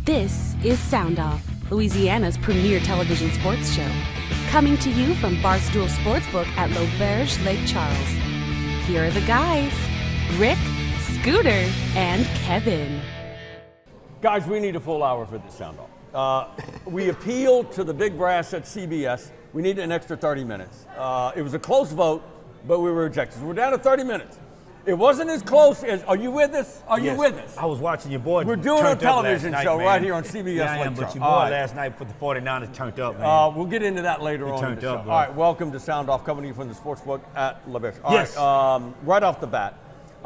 This is SoundOff, Louisiana's premier television sports show, coming to you from Barstool Sportsbook at L'Auberge Lake Charles. Here are the guys, Rick, Scooter, and Kevin. Guys, we need a full hour for this SoundOff. We appealed to the big brass at CBS. We need an extra 30 minutes. It was a close vote, but we were rejected. So we're down to 30 minutes. It wasn't as close as, are you with us? Are you with us? I was watching your boy. We're doing a television show right here on CBS. Yeah, I am, but your boy last night for the 49ers turned up, man. We'll get into that later on. Turned up, bro. All right, welcome to SoundOff, coming to you from the Sportsbook at L'Auberge. Yes. All right, right off the bat,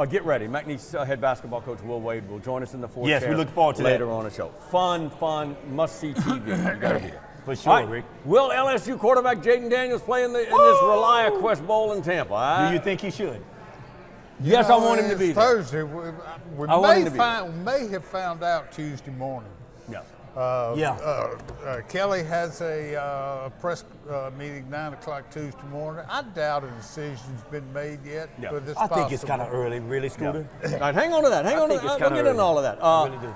get ready. McNeese head basketball coach Will Wade will join us in the fourth chair. Yes, we look forward to later that. on the show. Fun, must-see TV. You got to be there. For sure, right. Rick. Will LSU quarterback Jayden Daniels play in this Reliaquest Bowl in Tampa? Do you think he should? Yes, I want him to be there. Thursday. We may have found out Tuesday morning. Yeah. Kelly has a press meeting 9 o'clock Tuesday morning. I doubt a decision's been made yet. Yeah. But it's I think possible. it's kind of early, really, Scooter. All right, hang on to that. We'll get into all of that. I really do.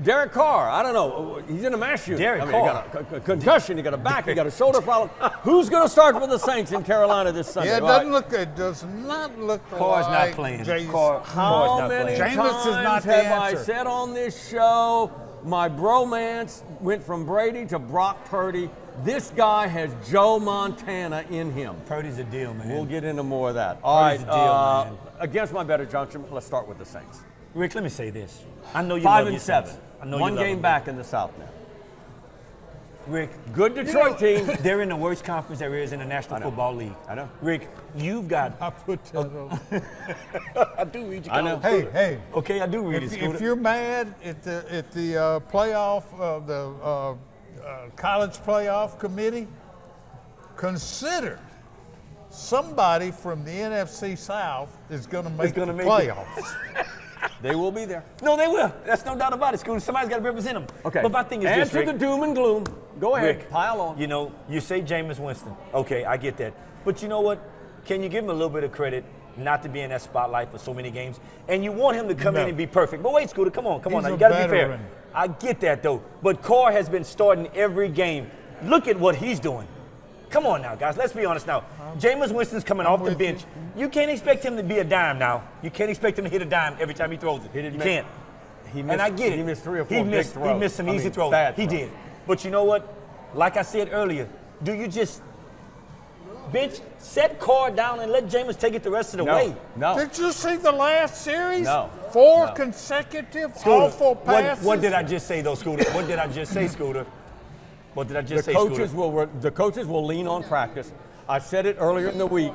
Derek Carr, I don't know. He's in a mass shooting. Carr. He got a concussion. He got a back. He got a shoulder problem. Who's going to start for the Saints in Carolina this Sunday? Yeah, it doesn't look. It does not look Carr's like not playing. How many Jameis is not times the have I answer. said on this show, my bromance went from Brady to Brock Purdy. This guy has Joe Montana in him. Purdy's a deal, man. We'll get into more of that. All right, Purdy's a deal, man. Against my better junction, let's start with the Saints. Rick, let me say this. I know you 5 love and your 7. Saints. I know One you love game them, back in the South now. Rick, Good Detroit team. they're in the worst conference there is in the National Football League. I know. Rick, you've got. I put that on. I do read your I know. column. Hey, Okay, I do read it, if Scooter. you're mad at the playoff of the college playoff committee, consider somebody from the NFC South is going to make the playoffs. They will be there. No, they will. That's no doubt about it, Scooter. Somebody's got to represent them. Okay. But my thing is and this, to Rick. the doom and gloom. Go ahead. Rick, Pile on. You know, you say Jameis Winston. Okay, I get that. But you know what? Can you give him a little bit of credit not to be in that spotlight for so many games? And you want him to come in and be perfect. But wait, Scooter, come on. He's Now, you a got to be fair. veteran. I get that, though. But Carr has been starting every game. Look at what he's doing. Come on now, guys. Let's be honest now. Jameis Winston's coming off the with bench. You can't expect him to be a dime now. You can't expect him to hit a dime every time he throws it. You can't. He missed, And I get it. He missed 3 or 4 big throws. He missed some easy throws. Bad He throws. did. But you know what? Like I said earlier, do you just bench, set Carr down and let Jameis take it the rest of the way? No. Did you see the last series? No. 4 No. consecutive Scooter, awful passes. what did I just say, though, Scooter? What did I just say, Scooter? What did I just say, The coaches Scooter? the coaches will lean on practice. I said it earlier in the week.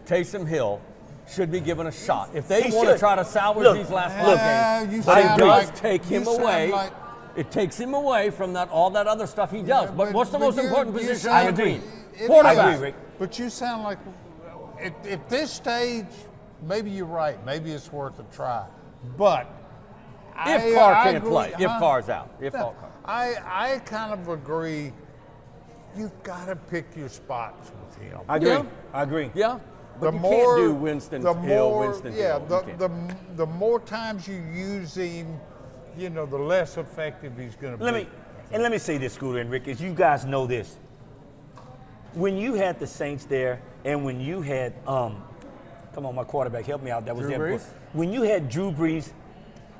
Taysom Hill should be given a shot. If they He want to should. try to salvage Look, these last look, 5 games, you but it sound does like- take him you sound away. like- It takes him away from all that other stuff he does. But what's the but most you- important you position sound- on the team? It- Quarterback. I agree, Rick. But you sound like, at this stage, maybe you're right. Maybe it's worth a try. But If Carr I can't agree, play, if huh? Carr's out, if No, Carr. I kind of agree. You've got to pick your spots with him. I agree. Yeah. I agree. Yeah, but you can't do Winston Hill, Winston yeah, Hill. You can't. the more times you use him, the less effective he's going to be. Let me say this, Scooter and Rick, as you guys know this. When you had the Saints there, and when you had, come on, my quarterback, help me out. That was Drew there. Brees? When you had Drew Brees,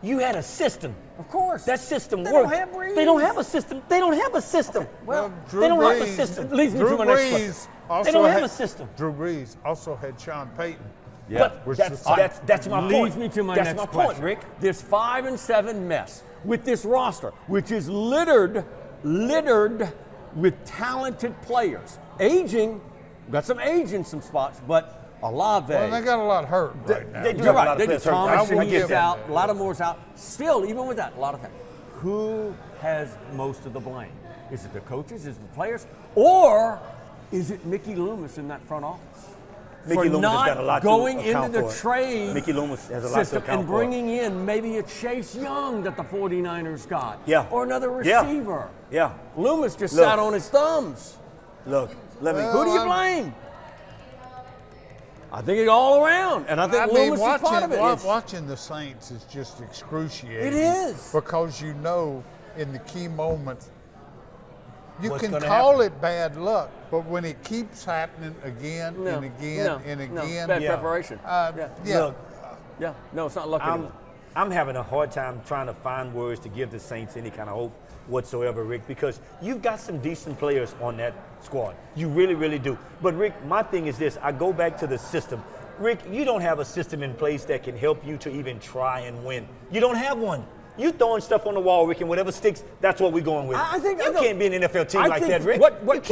you had a system. Of course. That system They worked. don't have Brees. They don't have a system. They don't have a system. Well, they don't have a system. Leads me to my next question. They don't have a system. Drew Brees also had Sean Payton. Yeah. But that's my point. Leads me to my that's next my question. point, Rick. This 5 and 7 mess with this roster, which is littered with talented players. Aging, got some age in some spots, but Olave. Well, they got a lot hurt right now. They do You're have a right. lot of They players did. hurt. Thomas I will he give gets them out. that. Lattimore's out. Still, even with that, a lot of things. Who has most of the blame? Is it the coaches? Is it the players? Or is it Mickey Loomis in that front office? Mickey for Loomis has not got a lot to going account into the for. trade Mickey Loomis has a lot to system account and for. bringing in maybe a Chase Young that the 49ers got. Yeah. Or another Yeah. receiver. Yeah. Loomis just Look. sat on his thumbs. Look, let me. Who do you blame? I think it's all around, and I think Loomis is part of it. Watching the Saints is just excruciating. It is. Because you know in the key moments, you What's can gonna call happen? it bad luck, but when it keeps happening again and again and again. Bad Yeah. preparation. Look, Yeah, no, it's not luck anymore. I'm having a hard time trying to find words to give the Saints any kind of hope whatsoever, Rick, because you've got some decent players on that squad. You really, really do. But, Rick, my thing is this. I go back to the system. Rick, you don't have a system in place that can help you to even try and win. You don't have one. You throwing stuff on the wall, Rick, and whatever sticks, that's what we're going with. I think you can't be an NFL team like that, Rick. What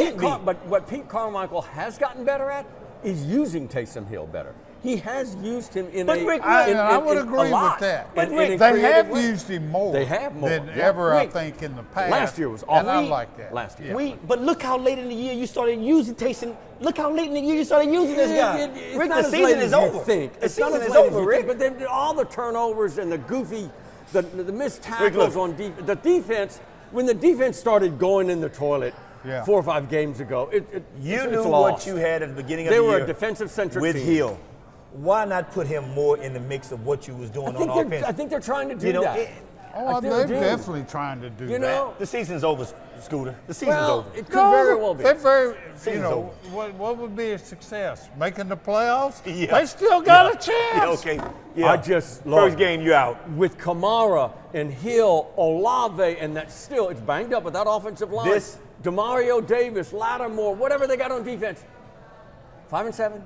Pete Carmichael has gotten better at is using Taysom Hill better. He has used him in But a. Rick, I would a agree lot. with that. But They Rick, have used him more. They have more, than yeah. ever, I Rick, think, in the past. last year was And awful. I like that. Last year. But look how late in the year you started using Taysom. Look how late in the year you started using this guy. It's Rick, not the as season late is as you over. think. The It's not season as is late as over, you Rick. think, but all the turnovers and the goofy, the missed Rick, tackles look. on defense. The defense, when the defense started going in the toilet 4 or 5 games ago, You it's knew lost. what you had at the beginning of They the were year. a defensive-centric with team. Hill. Why not put him more in the mix of what you was doing on offense? I think they're trying to do You know, that. Oh, think they're they do. definitely trying to do You know, the season's over, Scooter. The season's well, over. it could very well be. They're very, Season's over. what would be a success? Making the playoffs? Yeah. They still got a Yeah, chance. okay. Yeah. I just First game, you out. with Kamara and Hill, Olave, and that still it's banged up with that offensive line. This- Demario Davis, Lattimore, whatever they got on defense. 5-7.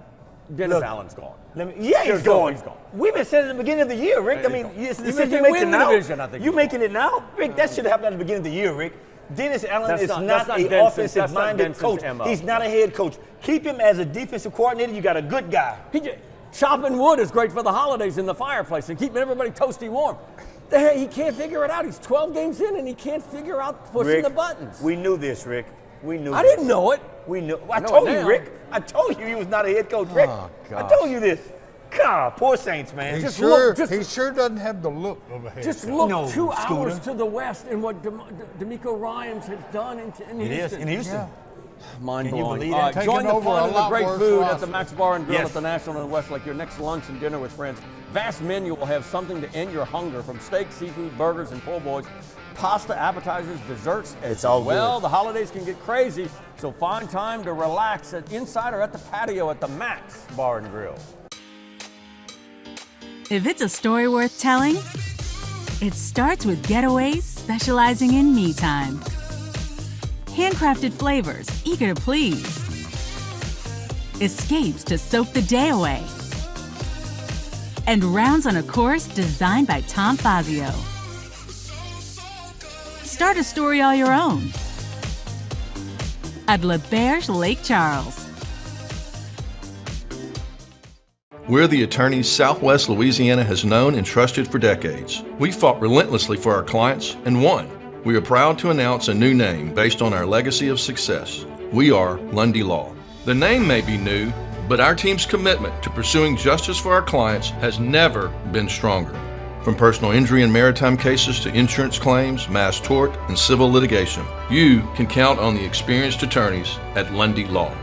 Dennis Look, Allen's gone. He's gone. He's gone. We've been saying at the beginning of the year, Rick. He's I mean, gone. it's the Even if decision they you're win making the now. division, I think You he's making it now, Rick? That should have happened at the beginning of the year, Rick. Dennis Allen That's is not not Benson's- an that's not offensive-minded Benson's coach. MO. He's not a head coach. Keep him as a defensive coordinator. You got a good guy. Chopping wood is great for the holidays in the fireplace and keeping everybody toasty warm. He can't figure it out. He's 12 games in and he can't figure out pushing Rick, the buttons. We knew this, Rick. We knew. I this. didn't know it. We knew. I know told it you, now. Rick. I told you he was not a head coach, Rick. Oh, I gosh. told you this. God, poor Saints, man. He Just sure, look- just- he sure doesn't have the look of a head Just coach. look No, 2 Scooter. hours to the west and what D'Amico Ryans has done in It is Houston. in Houston. Yeah. Mind Can you blowing. believe that? Taking Join the over fun a and the lot great worse food at roster. the Max Bar and Grill Yes. at the National and West, like your next lunch and dinner with friends. Vast menu will have something to end your hunger, from steak, seafood, burgers, and po' boys, pasta, appetizers, desserts as It's all well. good. The holidays can get crazy, so find time to relax inside or at the patio at the Max Bar and Grill. If it's a story worth telling, it starts with Getaways specializing in me time. Handcrafted flavors, eager to please. Escapes to soak the day away. And rounds on a course designed by Tom Fazio. Start a story all your own at L'Auberge Lake Charles. We're the attorneys Southwest Louisiana has known and trusted for decades. We fought relentlessly for our clients and won. We are proud to announce a new name based on our legacy of success. We are Lundy Law. The name may be new, but our team's commitment to pursuing justice for our clients has never been stronger. From personal injury and maritime cases to insurance claims, mass tort, and civil litigation, you can count on the experienced attorneys at Lundy Law.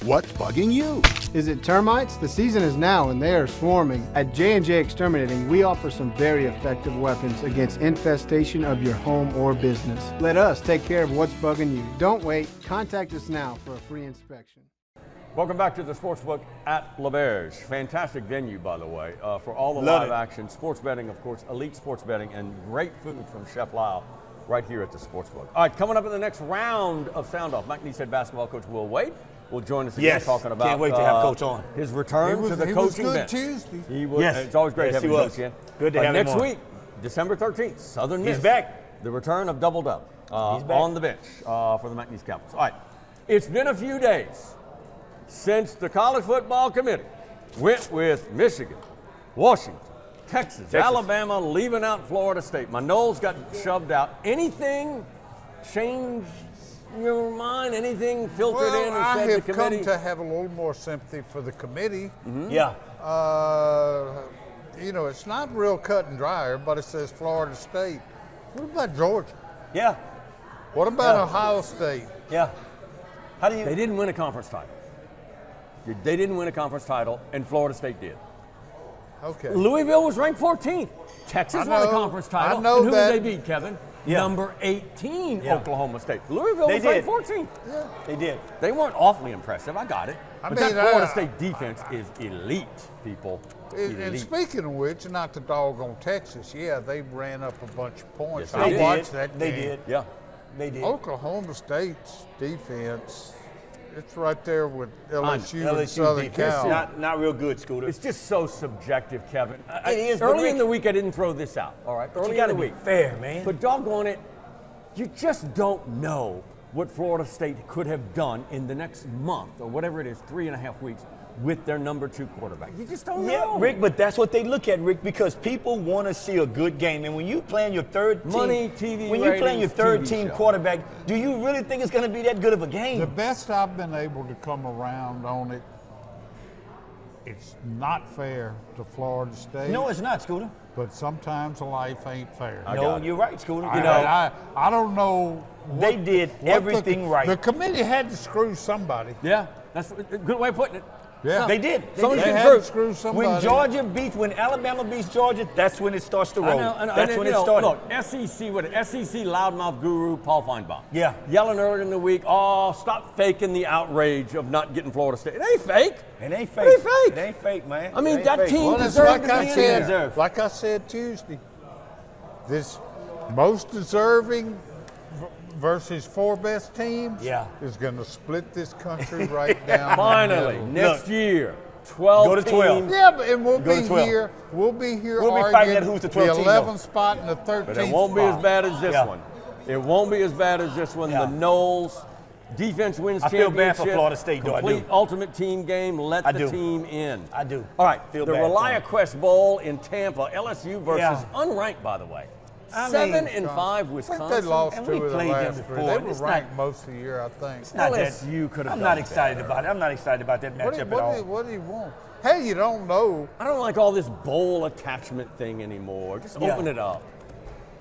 What's bugging you? Is it termites? The season is now and they are swarming. At J&J Exterminating, we offer some very effective weapons against infestation of your home or business. Let us take care of what's bugging you. Don't wait. Contact us now for a free inspection. Welcome back to the Sportsbook at L'Auberge. Fantastic venue, by the way, for all the Love live it. action, sports betting, of course, elite sports betting, and great food from Chef Lyle right here at the Sportsbook. All right, coming up in the next round of Sound Off, McNeese head basketball coach Will Wade will join us again Yes. talking about Can't wait to have Coach on. his return to the He was coaching good bench. Tuesday. He was, Yes. It's always great Yes, having he Coach was. in. Good to have him next on. week, December 13th, Southern Miss. He's back. The return of Double Dub He's back. on the bench for the McNeese Cowboys. All right, it's been a few days since the College Football Committee went with Michigan, Washington, Texas, Alabama, leaving out Florida State. My nose got shoved out. Anything change your mind? Anything filtered in and I said have the come committee? to have a little more sympathy for the committee. Yeah. You know, it's not real cut and dry. Everybody says Florida State. What about Georgia? Yeah. What about Yeah. Ohio State? Yeah. How do you? They didn't win a conference title. They didn't win a conference title, and Florida State did. Okay. Louisville was ranked 14th. Texas won a conference title. I know and who that. did they beat, Kevin? Yeah. Number 18, Yeah. Oklahoma State. Louisville They was ranked did. 14th. Yeah. They did. They weren't awfully impressive. I got it. I But mean, that Florida State defense is elite, people. And Elite. speaking of which, not to dog on Texas, yeah, they ran up a bunch of points. Yes, I they did. watched that They game. did. Yeah. They did. Oklahoma State's defense, it's right there with LSU, and LSU Southern defense, Cal. not real good, Scooter. It's just so subjective, Kevin. It is, but Early in Rick- the week, I didn't throw this out, all right? you Early in gotta the be week. fair, man. But doggone it, you just don't know what Florida State could have done in the next month or whatever it is, 3.5 weeks, with their number 2 quarterback. You just don't Yeah, know. Rick, but that's what they look at, Rick, because people want to see a good game. And when you playing your third team, Money, TV when you playing your ratings, third TV team show. quarterback, do you really think it's going to be that good of a game? The best I've been able to come around on it, it's not fair to Florida State. No, it's not, Scooter. But sometimes life ain't fair. I No, got it. you're right, Scooter. I don't know. They did everything right. The committee had to screw somebody. Yeah, that's a good way of putting it. Yeah. They did. Someone's They getting had screwed. to screw somebody. When Alabama beats Georgia, that's when it starts to roll. I know, That's and when you it know, started. Look, SEC loudmouth guru Paul Feinbaum. Yeah. Yelling earlier in the week, oh, stop faking the outrage of not getting Florida State. It ain't fake. It ain't It fake. ain't fake. It ain't fake, man. I mean, It ain't that fake. team Well, it's deserved like to I be in said. there. Like I said Tuesday, this most deserving versus 4 best teams Yeah. is going to split this country right down. Finally, the middle. next year, 12 Go to 12. teams. Yeah, but and we'll Go to be 12. here. We'll be here We'll be arguing fighting at who's the 12th team, though. 11th spot and the 13th But it won't be as spot. bad as this Yeah. one. It won't be as bad as this one. Yeah. The Knowles defense wins I feel championship. bad for Florida State, though. I Complete do. ultimate team game. Let I the do. team in. I do. All right. Feel the bad for 'em. Reliaquest Bowl in Tampa. LSU versus Yeah. unranked, by the way. I 7-5 I Wisconsin. think they lost And 2 we of the played them last 3. before, They and were it's ranked most of the year, I think. Not that- LSU could have I'm done not excited better. about it. I'm not excited about that What do, matchup what, at all. do, what do you want? Hey, you don't know. I don't like all this bowl attachment thing anymore. Just Yeah. open it up.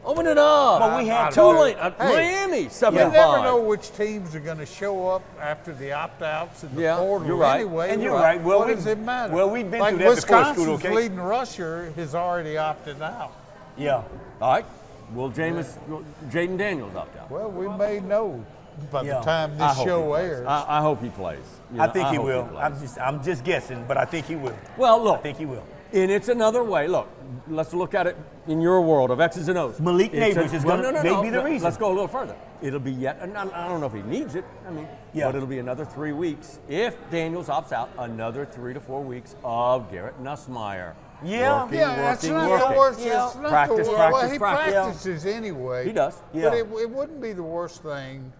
Open it up. But we had Tulane, Hey, Miami, You 7-5. never know which teams are going to show up after the opt-outs and the Yeah, portal you're right. anyway. And you're right. Well, what we- does it matter? well, we've been like through that before, Wisconsin's Scooter, okay? leading rusher has already opted out. Yeah. All right. Will Jayden Daniels opt out? Well, we may know by Yeah. the time I this hope show he plays. airs. I hope he plays. You I know, think he hope will. plays. I'm just guessing, but I think he will. Well, I look, think he will. and it's another way. Look, let's look at it in your world of X's and O's. Malik It's Neighbors is gonna may be the reason. Let's go a little further. It'll be yet, and I don't know if he needs it. I mean, Yeah. but it'll be another 3 weeks. If Daniels opts out, another 3 to 4 weeks of Garrett Nussmeier. Yeah. Working, Yeah, that's working, not working. the worst. Yeah. It's not Practice, the worst. practice, Well, he practice. practices anyway. He does. Yeah. But it wouldn't be the worst thing,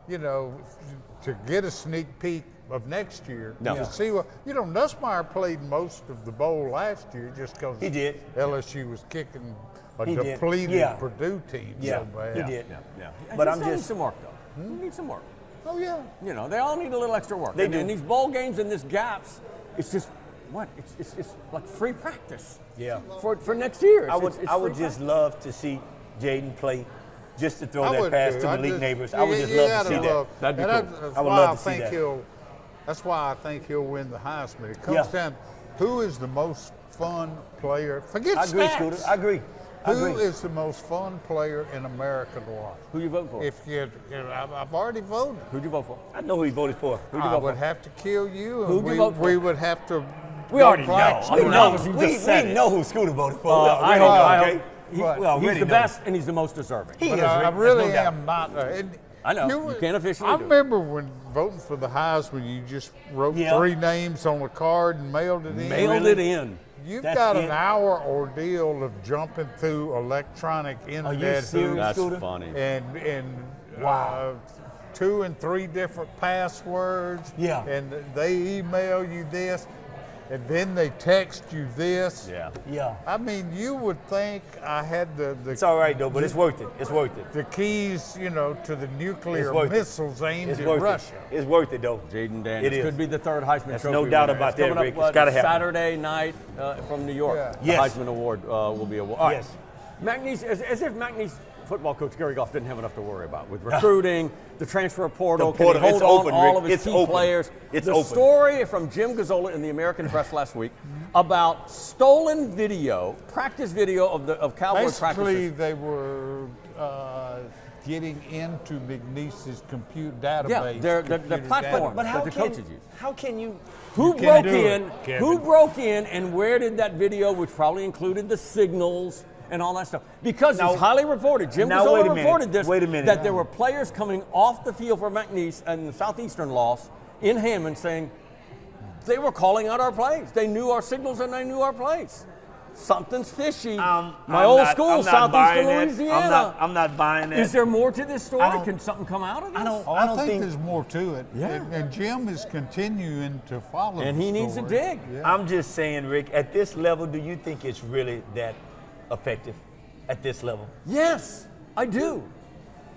you know, to get a sneak peek of next year. No. To see what, Nussmeier played most of the bowl last year just because He did. LSU was kicking a He did. depleted Yeah. Purdue team Yeah, so bad. he did. Yeah. But He I'm still needs just- some work though. He needs some work. Oh, yeah. You know, they all need a little extra work. They and do. in these bowl games and this gaps, it's just what? It's like free practice. Yeah. For next year. I would It's I would free just practice. love to see Jayden play, just to throw I that would pass too. to I Malik just- Neighbors. you- I would just you love gotta to see that. love- That'd be and cool. That's I would why love I to see think that. That's why I think he'll win the Heisman. It comes Yeah. down who is the most fun player. Forget I agree, stats. Scooter. I agree. I Who agree. is the most fun player in America to watch? Who you vote for? I've already voted. Who'd you vote for? I know who he voted for. Who'd you I vote would for? have to kill you, and Who'd you vote for? we would have to. We go already black know. Scooter. We know. You just said We it. know who Scooter voted for. I We already hope. know, okay? He- But We he's already the know. best and he's the most deserving. He But is, I Rick. There's really no doubt. am not. I know. You can't officially I do it. remember when voting for the Heisman, you just wrote Yeah. 3 names on a card and mailed it in. Mailed it in. You've That's got it. an hour ordeal of jumping through electronic internet serious? hoops That's Scooter? funny. and Wow. 2 and 3 different passwords. Yeah. And they email you this, and then they text you this. Yeah. Yeah. I mean, you would think I had It's all right, though, but it's worth it. It's worth it. the keys, to the nuclear It's worth it. missiles aimed It's at worth Russia. it. It's worth it, though. Jayden Daniels It is. could be the 3rd Heisman There's Trophy no doubt winner. about It's that, coming Rick. up, It's gotta happen. Saturday night from New York. Yeah. The Yes. Heisman Award will be awarded. All right. Yes. McNeese, as if McNeese football coach Gary Goff didn't have enough to worry about with recruiting, the transfer portal, The portal, can he it's hold open, on all Rick. of his It's key open. players. It's the open. story from Jim Gazzola in the American Press last week about stolen video, practice video of Cowboy Basically, practices. they were getting into McNeese's computer database. Yeah, the computer platform. database. But how the can, coaches use. how can you? Who can broke do in? it, Kevin. Who broke in, and where did that video, which probably included the signals and all that stuff? Because Now- it's highly reported. Jim now, wait a Gazzola minute. reported this. Wait a minute. That there were players coming off the field for McNeese and the Southeastern loss in Hammond saying they were calling out our plays. They knew our signals and they knew our plays. Something's fishy. My old school, Southeastern Louisiana. I'm not buying that. Is there more to this story? I don't- Can something come out of this? I don't think think there's more to it. Yeah. And Jim is continuing to follow And the he needs to story. dig. Yeah. I'm just saying, Rick, at this level, do you think it's really that effective at this level? Yes, I do.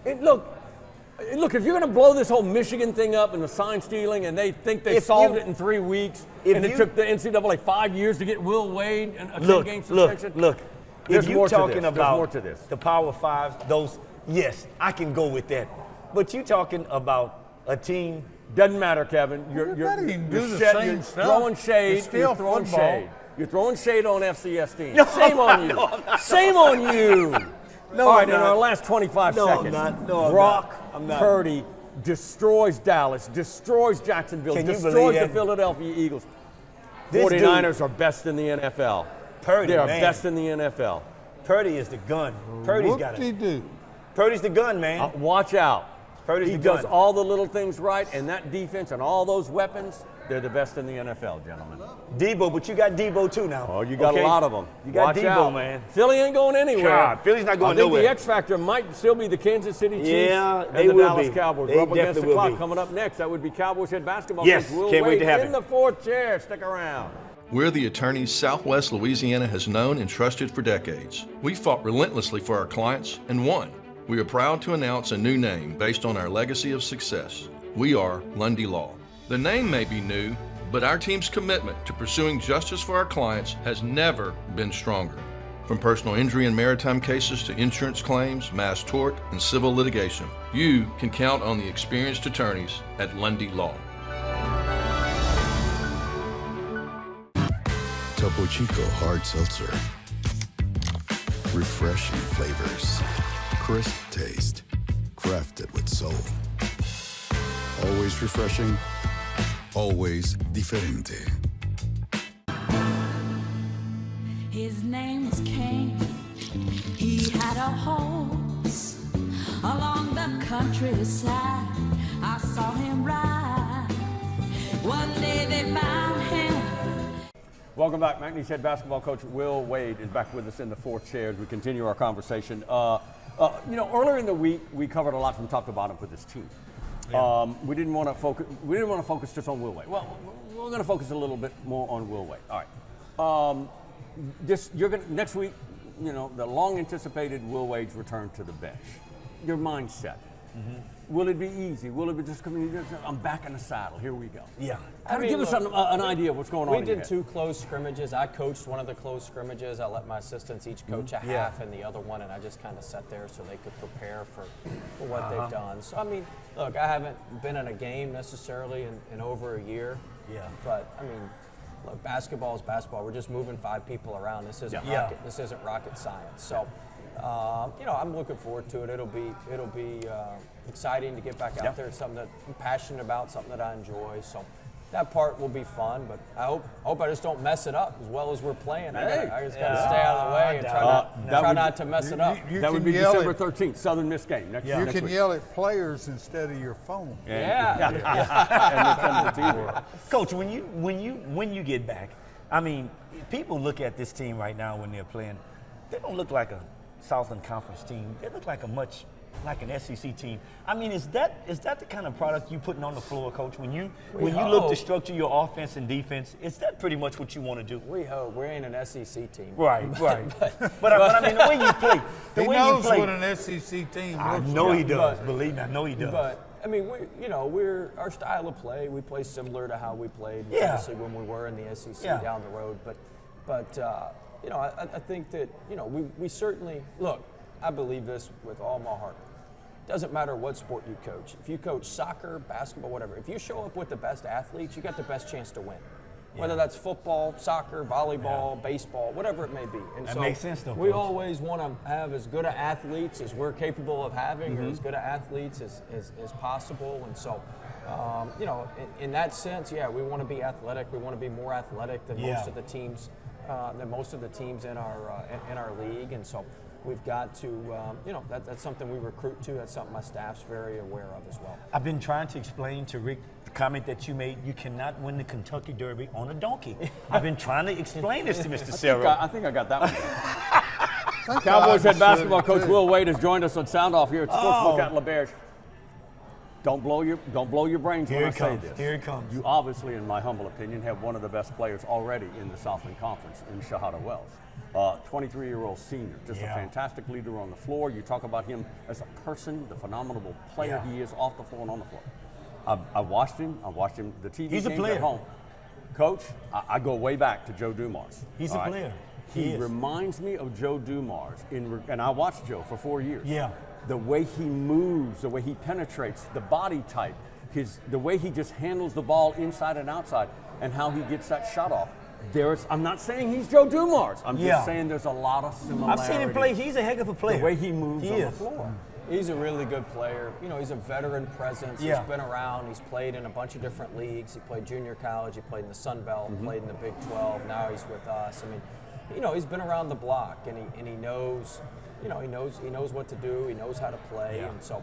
Look, if you're going to blow this whole Michigan thing up and the sign stealing, and they think they If solved you- it in 3 weeks, if and it you- took the NCAA 5 years to get Will Wade and a Look, 10-game look, suspension. look. There's If more you're to talking this. There's about more to this. the Power Fives, those, yes, I can go with that. But you're talking about a team. Doesn't matter, Kevin. You're not even do the you're same stuff. throwing shade. It's still You're throwing football. shade. You're throwing shade on FCS teams. No, Shame on you. no, I'm not. Shame on you. No, All right, I'm in not. our last 25 No, I'm seconds, not. No, I'm Brock not. I'm not. Purdy destroys Dallas, destroys Jacksonville, Can you destroys believe the that? Philadelphia Eagles. This 49ers are best in the NFL. Purdy, They are man. best in the NFL. Purdy is the gun. Purdy's got it. Whoop-de-doo. Purdy's the gun, man. Watch out. Purdy's He the does gun. all the little things right, and that defense and all those weapons, they're the best in the NFL, gentlemen. Debo, but you got Debo too now. Oh, you got okay? a lot of them. You got Watch Debo, out. man. Philly ain't going anywhere. God, Philly's not going I think nowhere. the X factor might still be the Kansas City Chiefs Yeah, and they the will Dallas be. Cowboys. They We're up against the definitely will clock. be. Coming up next, that would be Cowboys head basketball Yes, coach Will can't wait Wade to have in it. the fourth chair. Stick around. We're the attorneys Southwest Louisiana has known and trusted for decades. We fought relentlessly for our clients and won. We are proud to announce a new name based on our legacy of success. We are Lundy Law. The name may be new, but our team's commitment to pursuing justice for our clients has never been stronger. From personal injury and maritime cases to insurance claims, mass tort, and civil litigation, you can count on the experienced attorneys at Lundy Law. Topo Chico Hard Seltzer. Refreshing flavors. Crisp taste. Crafted with soul. Always refreshing. Always diferente. His name was Cain. He had a horse along the countryside. I saw him ride. One day they found him. Welcome back. McNeese head basketball coach Will Wade is back with us in the fourth chair as we continue our conversation. Earlier in the week we covered a lot from top to bottom for this team. Yeah. We didn't want to focus just on Will Wade. Well, we're going to focus a little bit more on Will Wade. All right. Next week. The long anticipated Will Wade's return to the bench. Your mindset. Mm-hmm. Will it be easy? Will it be just coming? I'm back in the saddle. Here we go. Yeah. Give us an idea of what's going on. We did 2 close scrimmages. I coached one of the close scrimmages. I let my assistants each coach a half and the other one, and I just kind of sat there so they could prepare for what they've done. So, look, I haven't been in a game necessarily in over a year. Yeah. But, look, basketball is basketball. We're just moving 5 people around. This isn't rocket science. So, I'm looking forward to it. It'll be exciting to get back out there. It's something that I'm passionate about, something that I enjoy. So that part will be fun, but I hope I just don't mess it up as well as we're playing. I just got to stay out of the way and try not to mess it up. That would be December 13th, Southern Miss game. Next You can week. yell at players instead of your phone. Yeah. Coach, when you get back, people look at this team right now when they're playing. They don't look like a Southland Conference team. They look like an SEC team. Is that the kind of product you putting on the floor, Coach? When you look to structure your offense and defense, is that pretty much what you want to do? We hope we ain't an SEC team. Right. But the way you play, He knows what an SEC team looks I like. know he does. Believe me, I know he does. But we're our style of play. We play similar to how we played, obviously when we were in the SEC down the road. But I think that, we certainly, look, I believe this with all my heart. Doesn't matter what sport you coach. If you coach soccer, basketball, whatever, if you show up with the best athletes, you got the best chance to win. Whether that's football, soccer, volleyball, baseball, whatever it may be. And that so makes sense, though, we Coach. always want to have as good of athletes as we're capable of having, or as good of athletes as possible. And so, in that sense, we want to be athletic. We want to be more athletic than most of the teams, in our league. And so, we've got to, that's something we recruit to. That's something my staff's very aware of as well. I've been trying to explain to Rick the comment that you made. You cannot win the Kentucky Derby on a donkey. I've been trying to explain this to Mr. Cerro. I think I got that one. Cowboys head basketball coach Will Wade has joined us on SoundOff here at Sportsbook at LaBerge. Don't blow your brains when I say this. Here it comes. You obviously, in my humble opinion, have one of the best players already in the Southland Conference in Shahada Wells. 23-year-old senior, just a fantastic leader on the floor. You talk about him as a person, the phenomenal player he is off the floor and on the floor. I watched him. The TV He's a games player. at home. Coach, I go way back to Joe Dumars. He's a player. He reminds me of Joe Dumars, and I watched Joe for 4 years. Yeah. The way he moves, the way he penetrates, the body type, the way he just handles the ball inside and outside, and how he gets that shot off. I'm not saying he's Joe Dumars. I'm just saying there's a lot of similarities. I've seen him play. He's a heck of a player. The way he moves on the floor. He's a really good player. He's a veteran presence. He's been around. He's played in a bunch of different leagues. He played junior college. He played in the Sun Belt. Played in the Big 12. Now he's with us. I mean, he's been around the block, and he knows. He knows what to do. He knows how to play, and so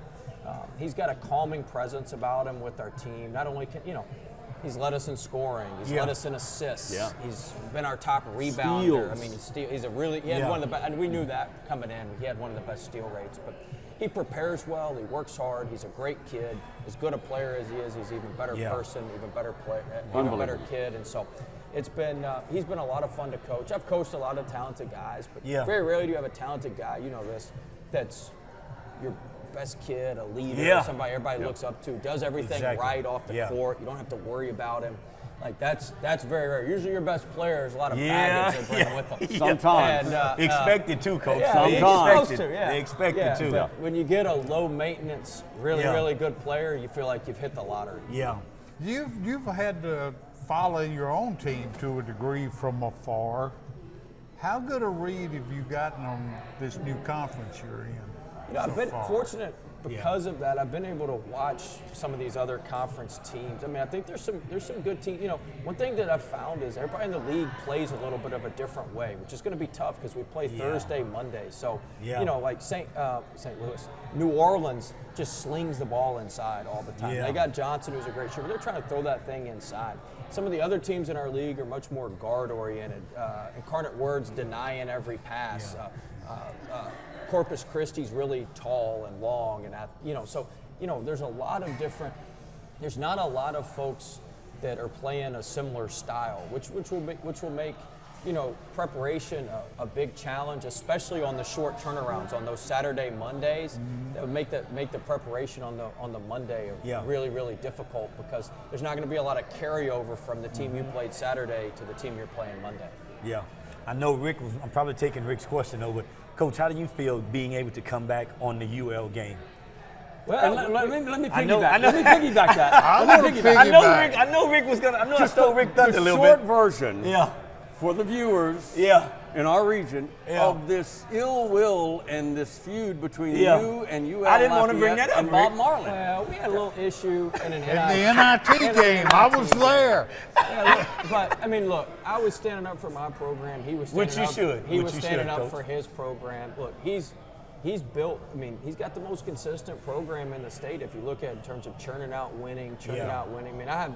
he's got a calming presence about him with our team. Not only can he's led us in scoring. He's led us in assists. Yeah. He's been our top rebounder. Steals. I mean, he had one of the best, and we knew that coming in. He had one of the best steal rates, but he prepares well. He works hard. He's a great kid. As good a player as he is, he's an even better person, even better player, even better kid, and so. It's been he's been a lot of fun to coach. I've coached a lot of talented guys, but very rarely do you have a talented guy, that's your best kid, a leader, somebody everybody looks up to, does everything right off the court. You don't have to worry about him. Like that's very rare. Usually your best player has a lot of baggage they bring with them. Sometimes. And, expected to, Coach. Sometimes. They expect it to. But when you get a low maintenance, really good player, you feel like you've hit the lottery. Yeah. You've had to follow your own team to a degree from afar. How good a read have you gotten on this new conference you're in? I've been fortunate because of that. I've been able to watch some of these other conference teams. I mean, I think there's some good teams. One thing that I've found is everybody in the league plays a little bit of a different way, which is going to be tough because we play Thursday, Monday. So, like St. Louis, New Orleans just slings the ball inside all the time. They got Johnson, who's a great shooter. They're trying to throw that thing inside. Some of the other teams in our league are much more guard-oriented. Incarnate Word's denying every pass. Corpus Christi's really tall and long, and so there's a lot of different. There's not a lot of folks that are playing a similar style, which will make preparation a big challenge, especially on the short turnarounds on those Saturday Mondays. That would make the preparation on the Monday really difficult because there's not going to be a lot of carryover from the team you played Saturday to the team you're playing Monday. Yeah, I know I'm probably taking Rick's question over. Coach, how do you feel being able to come back on the UL game? Well, let me piggyback. Let me piggyback that. I know Rick was gonna. I know I stole Rick thunder a little bit. Short version. For the viewers. In our region of this ill will and this feud between you and UL I didn't want to bring that up, and Bob Marlin. Well, we had a little issue in an NIT game. I was there. But I mean, look, I was standing up for my program. He was standing up for his program. Look, he's built. I mean, he's got the most consistent program in the state. If you look at it in terms of churning out winning. I mean, I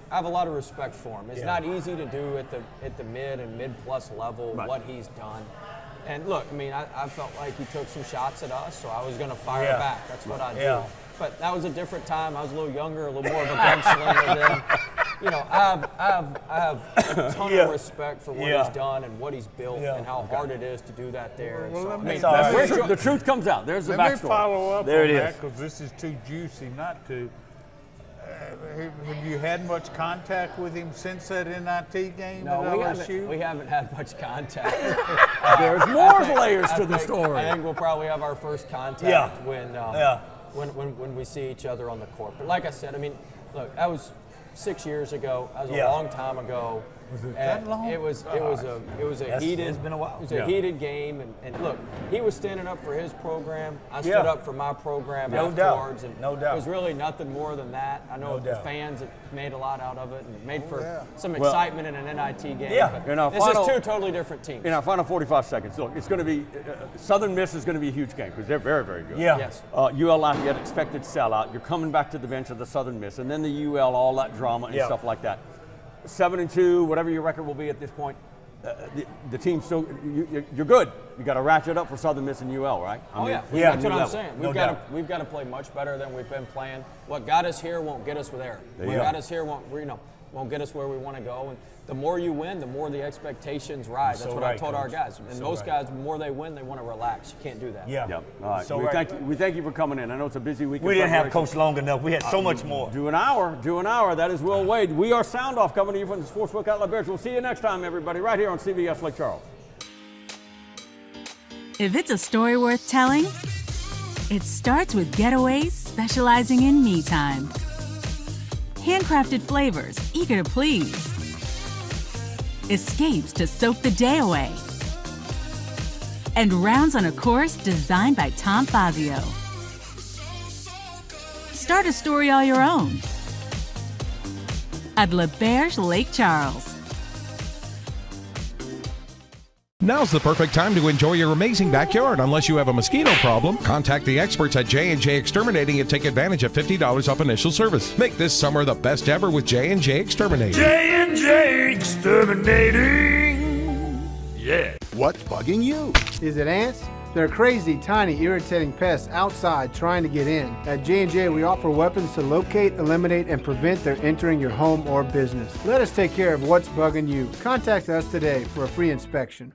have a lot of respect for him. It's not easy to do at the mid and mid-plus level what he's done. And look, I mean, I felt like he took some shots at us, so I was going to fire back. That's what I do. But that was a different time. I was a little younger, a little more of a gunslinger then. I have a ton of respect for what he's done and what he's built and how hard it is to do that there. The truth comes out. There's the backstory. Let me follow up there on it that is. because this is too juicy not to. have you had much contact with him since that NIT game No, at LSU? we haven't had much contact. There's more layers to the story. I think we'll probably have our first contact when we see each other on the court. But like I said, I mean, look, that was 6 years ago. That was a long time ago. Was it that long? It was a heated. It's been a while. It was a heated game, and look, he was standing up for his program. I stood up for my program afterwards, and No doubt. it was really nothing more than that. I know No the doubt. fans have made a lot out of it and made for some excitement in an NIT game. Yeah. But this is two totally different teams. In our final 45 seconds, look, it's going to be Southern Miss is going to be a huge game because they're very, very good. Yeah. Yes. UL Lafayette expected sellout. You're coming back to the bench of the Southern Miss, and then the UL, all that drama and stuff like that. 7-2, whatever your record will be at this point, the team still, you're good. You got to ratchet up for Southern Miss and UL, right? I mean, That's what I'm saying. No doubt. We've got to play much better than we've been playing. What got us here won't get us there. What got us here won't get us where we want to go. And the more you win, the more the expectations rise. That's what I told our guys. And most guys, the more they win, they want to relax. You can't do that. Yeah. All right. We thank you for coming in. I know it's a busy week. We didn't have Coach long enough. We had so much more. Do an hour. That is Will Wade. We are SoundOff coming to you from the Sportsbook at LaBerge. We'll see you next time, everybody, right here on CBS Lake Charles. If it's a story worth telling, it starts with Getaways specializing in me time. Handcrafted flavors, eager to please. Escapes to soak the day away. And rounds on a course designed by Tom Fazio. Start a story all your own at LaBerge Lake Charles. Now's the perfect time to enjoy your amazing backyard. Unless you have a mosquito problem, contact the experts at J&J Exterminating and take advantage of $50 off initial service. Make this summer the best ever with J&J Exterminating. J&J Exterminating. Yeah. What's bugging you? Is it ants? They're crazy, tiny, irritating pests outside trying to get in. At J&J, we offer weapons to locate, eliminate, and prevent their entering your home or business. Let us take care of what's bugging you. Contact us today for a free inspection.